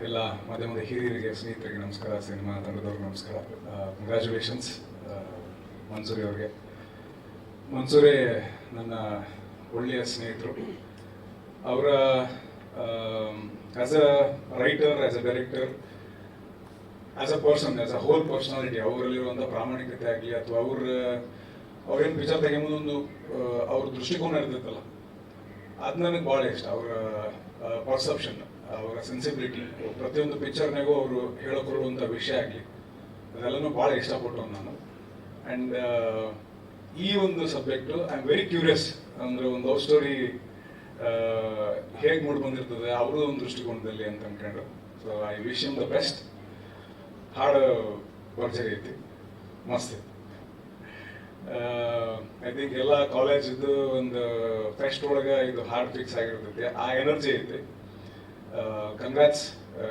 ಎಲ್ಲ ಮಾಧ್ಯಮದ ಹಿರಿಯರಿಗೆ, ಸ್ನೇಹಿತರಿಗೆ ನಮಸ್ಕಾರ, ಸಿನಿಮಾ ತಂಡದವ್ರಿಗೆ ನಮಸ್ಕಾರ. ಕಂಗ್ರ್ಯಾಚುಲೇಷನ್ಸ್ ಮನ್ಸೂರಿ ಅವ್ರಿಗೆ. ಮನ್ಸೂರಿ ನನ್ನ ಒಳ್ಳೆಯ ಸ್ನೇಹಿತರು. ಅವರ as a writer, as a director, as a person, as a whole personality, ಅವರಲ್ಲಿರುವಂಥ ಪ್ರಾಮಾಣಿಕತೆ ಆಗಲಿ ಅಥವಾ ಅವ್ರೇನು ಪಿಕ್ಚರ್ ತೆಗೆಯೊಂದು ಅವ್ರ ದೃಷ್ಟಿಕೋನ ಇರ್ತೈತಲ್ಲ, ಅದು ನನಗೆ ಭಾಳ ಇಷ್ಟ. ಅವರ ಪರ್ಸೆಪ್ಷನ್, ಅವರ ಸೆನ್ಸಿಬಿಲಿಟಿ, ಪ್ರತಿಯೊಂದು ಪಿಕ್ಚರ್ನಾಗೂ ಅವರು ಹೇಳಿಕೊಳ್ಳುವಂಥ ವಿಷಯ ಆಗಲಿ, ಅದೆಲ್ಲನೂ ಭಾಳ ಇಷ್ಟಪಟ್ಟು ನಾನು. ಆ್ಯಂಡ್ ಈ ಒಂದು subject I am very curious. ಅಂದರೆ ಒಂದು ಲವ್ ಸ್ಟೋರಿ ಹೇಗೆ ಮೂಡಿ ಬಂದಿರ್ತದೆ ಅವ್ರದ್ದು ಒಂದು ದೃಷ್ಟಿಕೋನದಲ್ಲಿ ಅಂತ ಅಂದ್ಕೊಂಡು. So I wish him the best. ಹಾಡು ಭರ್ಜರಿ ಐತಿ, ಮಸ್ತ್ ಐತಿ. ಐ ಥಿಂಕ್ ಎಲ್ಲ ಕಾಲೇಜಿದ್ದು ಒಂದು ಫೆಸ್ಟ್ ಒಳಗೆ ಇದು ಹಾರ್ಡ್ ಫಿಕ್ಸ್ ಆಗಿರ್ತೈತಿ, ಆ ಎನರ್ಜಿ ಐತಿ. Congrats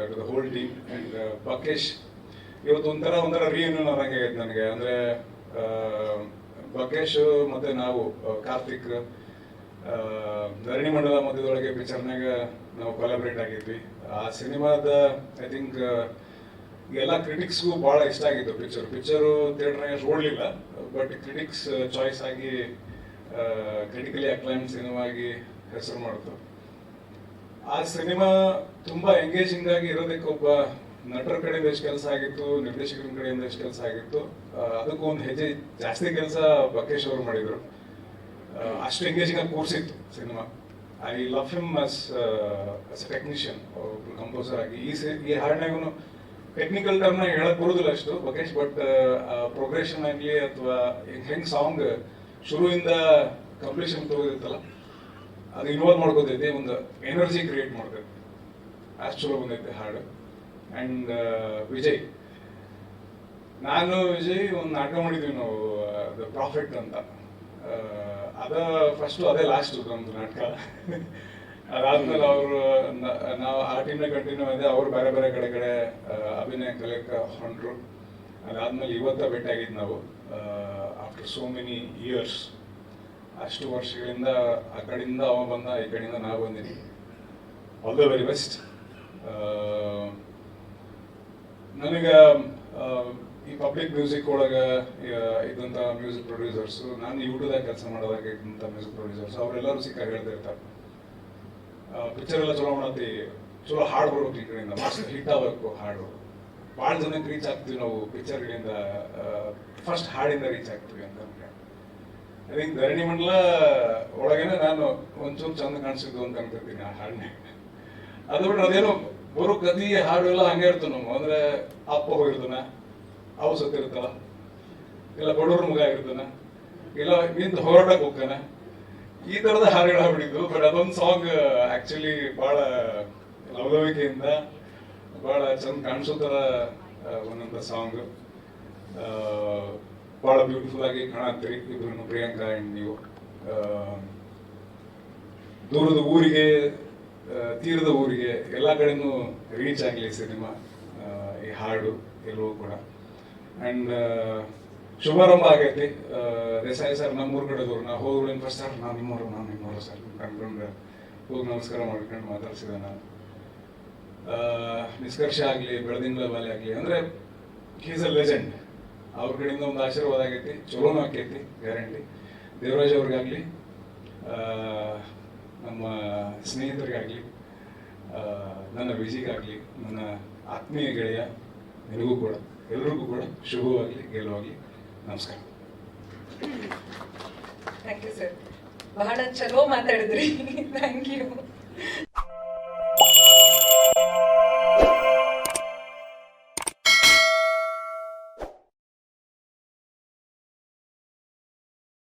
to the whole team. And Bakesh ಇವತ್ತು ಒಂಥರ ರಿಯೂನಿಯನ್ ಆದಂಗೆ ಆಗೈತೆ ನನಗೆ. ಅಂದರೆ ಬಕೇಶ್ ಮತ್ತು ನಾವು ಕಾರ್ತಿಕ್ ಧರಣಿ ಮಂಡಲ ಮಧ್ಯದೊಳಗೆ ಪಿಕ್ಚರ್ನಾಗ ನಾವು ಕೊಲಾಬ್ರೇಟ್ ಆಗಿದ್ವಿ. ಆ ಸಿನಿಮಾದ ಐ ಥಿಂಕ್ ಎಲ್ಲ ಕ್ರಿಟಿಕ್ಸ್ಗೂ ಭಾಳ ಇಷ್ಟ ಆಗಿತ್ತು ಪಿಕ್ಚರು ಥಿಯೇಟ್ರ್ನಾಗ ಅಷ್ಟು ಓಡಲಿಲ್ಲ, ಬಟ್ ಕ್ರಿಟಿಕ್ಸ್ ಚಾಯ್ಸ್ ಆಗಿ ಕ್ರಿಟಿಕಲಿ ಅಕ್ಲೈಮ್ ಸಿನಿಮಾ ಆಗಿ ಹೆಸರು ಮಾಡಿತು. ಆ ಸಿನಿಮಾ ತುಂಬ ಎಂಗೇಜಿಂಗ್ ಆಗಿ ಇರೋದಕ್ಕೆ ಒಬ್ಬ ನಟರ ಕಡೆಯಿಂದ ಎಷ್ಟು ಕೆಲಸ ಆಗಿತ್ತು, ನಿರ್ದೇಶಕರ ಕಡೆಯಿಂದ ಎಷ್ಟು ಕೆಲಸ ಆಗಿತ್ತು, ಅದಕ್ಕೂ ಒಂದು ಹೆಜ್ಜೆ ಜಾಸ್ತಿ ಕೆಲಸ ಬಕೇಶ್ ಅವರು ಮಾಡಿದರು. ಅಷ್ಟು ಎಂಗೇಜಿಂಗ್ ಆಗಿ ಕೂರಿಸಿತ್ತು cinema. I love him as technician, composer ಆಗಿ. ಈ ಹಾಡಿನಾಗೂ ಟೆಕ್ನಿಕಲ್ ಟರ್ಮ್ನ ಹೇಳಕ್ ಬರೋದಿಲ್ಲ ಅಷ್ಟು ಬಕೇಶ್, ಬಟ್ ಪ್ರೋಗ್ರೆಷನ್ ಆಗಲಿ ಅಥವಾ ಹೆಂಗೆ ಸಾಂಗ್ ಶುರುವಿಂದ ಕಂಪ್ಲೀಷನ್ ತಗೋದಿತ್ತಲ್ಲ, ಅದು ಇನ್ವಾಲ್ವ್ ಮಾಡ್ಕೋತೈತಿ, ಒಂದು ಎನರ್ಜಿ ಕ್ರಿಯೇಟ್ ಮಾಡ್ತೈತಿ. ಅಷ್ಟು ಚಲೋ ಬಂದೈತೆ ಹಾಡು. ಆ್ಯಂಡ್ ವಿಜಯ್, ನಾನು ವಿಜಯ್ ಒಂದು ನಾಟಕ ಮಾಡಿದ್ವಿ ನಾವು, ದ ಪ್ರಾಫಿಟ್ ಅಂತ. ಫಸ್ಟು ಅದೇ ಲಾಸ್ಟು ನಮ್ಮದು ನಾಟಕ. ಅದಾದ್ಮೇಲೆ ಅವರು ನಾವು ಆ ಟೀಮ್ನಾಗ ಕಂಟಿನ್ಯೂ ಆಗಿದೆ. ಅವರು ಬೇರೆ ಬೇರೆ ಕಡೆ ಅಭಿನಯ ಕಲಿಯಕ್ಕೆ ಹೊಂಟರು. ಅದಾದ್ಮೇಲೆ ಇವತ್ತ ಭೇಟಿಯಾಗಿದ್ದು ನಾವು, ಆಫ್ಟರ್ ಸೋ ಮೆನಿ ಇಯರ್ಸ್. ಅಷ್ಟು ವರ್ಷಗಳಿಂದ ಆ ಕಡೆಯಿಂದ ಅವ ಬಂದ, ಈ ಕಡೆಯಿಂದ ನಾವು ಬಂದಿದ್ದೀವಿ. All the very best. ನನಗೆ ಈ ಪಬ್ಲಿಕ್ ಮ್ಯೂಸಿಕ್ ಒಳಗೆ ಇದ್ದಂಥ ಮ್ಯೂಸಿಕ್ ಪ್ರೊಡ್ಯೂಸರ್ಸು, ನಾನು ಯೂಟ್ಯೂಬ್ದಾಗ ಕೆಲಸ ಮಾಡೋದಾಗ ಇದ್ದಂಥ ಮ್ಯೂಸಿಕ್ ಪ್ರೊಡ್ಯೂಸರ್ಸ್ ಅವರೆಲ್ಲರೂ ಸಿಕ್ಕಾಗಿ ಹೇಳ್ತಾ ಇರ್ತಾರೆ, ಪಿಕ್ಚರ್ ಎಲ್ಲ ಚಲೋ ಮಾಡತ್ತಿ, ಚಲೋ ಹಾಡು ಬರ್ಬೇಕು, ಈ ಕಡೆಯಿಂದ ಮಸ್ತ್ ಹಿಟ್ ಆಗಬೇಕು ಹಾಡು, ಭಾಳ ಜನಕ್ಕೆ ರೀಚ್ ಆಗ್ತೀವಿ ನಾವು ಪಿಕ್ಚರ್ಗಳಿಂದ, ಫಸ್ಟ್ ಹಾಡಿಂದ ರೀಚ್ ಆಗ್ತೀವಿ ಅಂತ. ಐ ಥಿಂಕ್ ಧರಣಿ ಮಂಡಲ ಒಳಗೇನೆ ನಾನು ಒಂಚೂರು ಚಂದ ಕಾಣಿಸಿದ್ದು ಅಂತ ಅನ್ಕೊತೀನಿ ಆ ಹಾಡನ್ನೇ. ಅದು ಬಿಟ್ರೆ ಅದೇನೋ ಬರೋ ಗತಿ ಹಾಡು ಎಲ್ಲ ಹಂಗೆ ಇರ್ತವೆ ನಾವು. ಅಂದರೆ ಅಪ್ಪ ಹೋಗಿರ್ತಾನ, ಅವು ಸತ್ತಿರ್ತಾವ, ಇಲ್ಲ ಬಡವ್ರ ಮಗ ಆಗಿರ್ತಾನ, ಇಲ್ಲ ನಿಂತು ಹೋರಾಟಕ್ಕೆ ಹೋಗ್ತಾನೆ, ಈ ಥರದ ಹಾಡುಗಳು ಹಾಡ್ಬಿಟ್ಟಿದ್ದು. ಬಟ್ ಅದೊಂದು ಸಾಂಗ್ ಆ್ಯಕ್ಚುಲಿ ಭಾಳ ಲವಲವಿಕೆಯಿಂದ ಭಾಳ ಚಂದ ಕಾಣಿಸೋ ಥರ ಒಂದೊಂದು ಸಾಂಗ್. ಭಾಳ ಬ್ಯೂಟಿಫುಲ್ ಆಗಿ ಕಾಣತ್ತೀರಿ ಇಬ್ರು, ಪ್ರಿಯಾಂಕಾ ಆ್ಯಂಡ್ ನೀವು. ದೂರದ ಊರಿಗೆ, ತೀರದ ಊರಿಗೆ ಎಲ್ಲ ಕಡೆನೂ ರೀಚ್ ಆಗಲಿ ಸಿನಿಮಾ, ಈ ಹಾಡು ಎಲ್ಲವೂ ಕೂಡ. ಆ್ಯಂಡ್ ಶುಭಾರಂಭ ಆಗೈತಿ. ದೇಸಾಯಿ ಸರ್ ನಮ್ಮೂರ ಕಡೆದವ್ರು, ನಾವು ಹೋಗ್ಬಿಡೇನು ಫಸ್ಟ್ ಸರ್, ನಾನು ನಿಮ್ಮವರು ಸರ್ ಕನ್ಕೊಂಡು ಹೋಗಿ ನಮಸ್ಕಾರ ಮಾಡ್ಕೊಂಡು ಮಾತಾಡ್ಸಿದೆ ನಾನು. ನಿಷ್ಕರ್ಷ ಆಗಲಿ, ಬೆಳದಿಂಗಳ ಬಾಲೆ ಆಗಲಿ, ಅಂದರೆ ಹೀಸ್ ಅ ಲೆಜೆಂಡ್. ಅವ್ರ ಕಡೆಯಿಂದ ಒಂದು ಆಶೀರ್ವಾದ ಆಗೈತಿ, ಚಲೋನೂ ಆಕೈತಿ ಗ್ಯಾರಂಟಿ. ದೇವರಾಜ್ ಅವ್ರಿಗಾಗಲಿ, ನಮ್ಮ ಸ್ನೇಹಿತರಿಗಾಗಲಿ, ನನ್ನ ವಿಜಿಗಾಗಲಿ, ನನ್ನ ಆತ್ಮೀಯ ಗೆಳೆಯ ನಿನಗೂ ಕೂಡ, ಎಲ್ರಿಗೂ ಕೂಡ ಶುಭವಾಗಲಿ, ಗೆಲುವಾಗಲಿ. ನಮಸ್ಕಾರ. ಥ್ಯಾಂಕ್ ಯು ಸರ್, ಬಹಳ ಚಲೋ ಮಾತಾಡಿದ್ರಿ. Thank you.